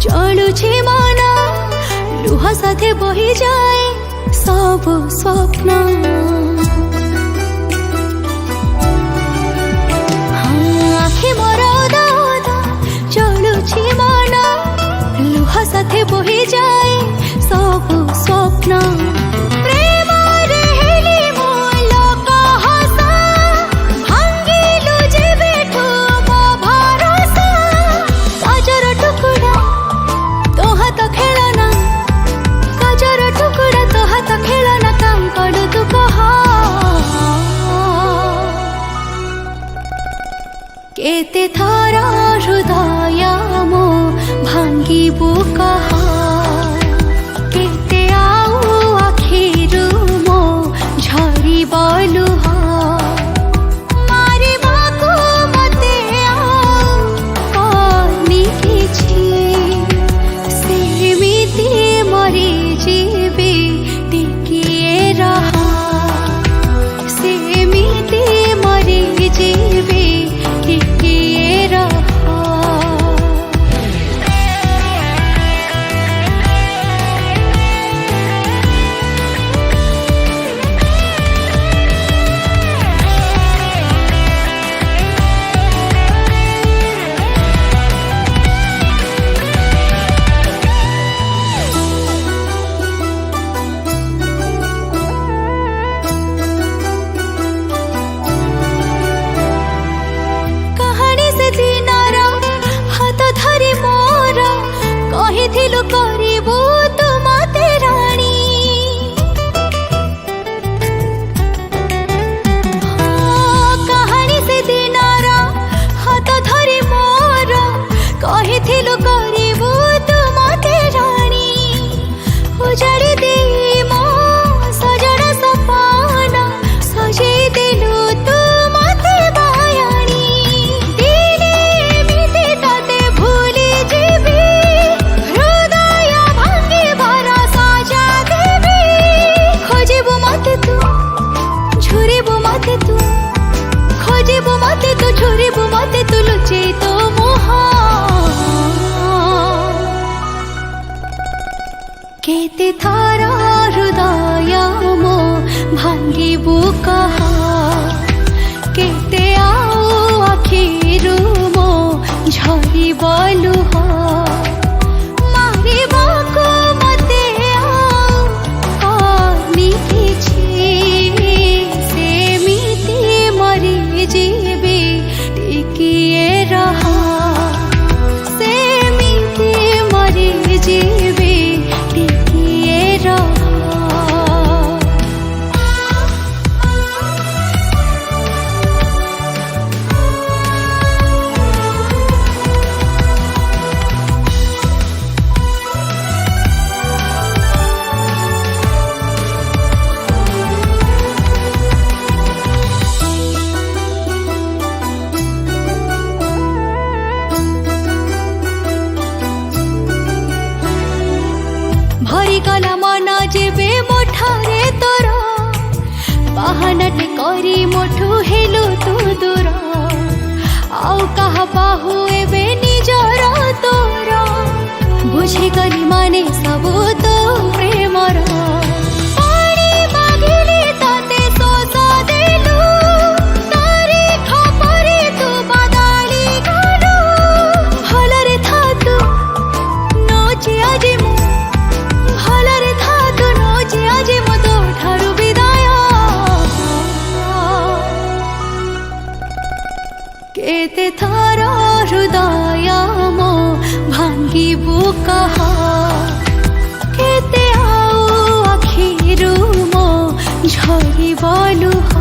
चलुछि मन लुह साथे बही जाए सब स्वप्न आखि मोर ओदा ओदा चलुछि मन लुह साथे बही जाए सब स्वप्न केते थारा हृदय मो भांगिबु कहा केते आउ आखिरु मो झरी लुह मारिबाकु मते आउ कनि किछि सेमिति मरि जीवी टिकिए रहा सेमिति मरि जीवी कहिथिलु करिबु तु मते रानी कहानी से दिनार हाथ धरी मोर कहिथिलु करिबु तु मते रानी उजाड़ी दे मो सजन सपना सजई देलु तू मते बायानी दिने एमिति तते भूली जीवी छुरीबु मते तू लुचे तो मोहा केते थारा हृदय मो भांगिबु कहा केते आउ आखिरु मो झरी लुह मारिबाकु मते आउ कनि किछि सेमिति मरि जीवी टिकिए रहा सेमिति मरि जीवी टिकिए रहा भरी गला मन जेबे मोठारे तोर बाहानाटे करी मोठू हेलु तू दूर आउ कहा बाहु एबे निजर तोर बुझी गली माने सबु तो प्रेमर पानी मागिले ताते सोस देलु तारी खपरे तू बदाली गलु भलरे था तू नोचे आजे मु भलरे था तू नोचे आजे मु तो ठारू विदाय केते थारा हृदय मो भांगिबु कहा केते आउ आखिरु मो झरी लुह।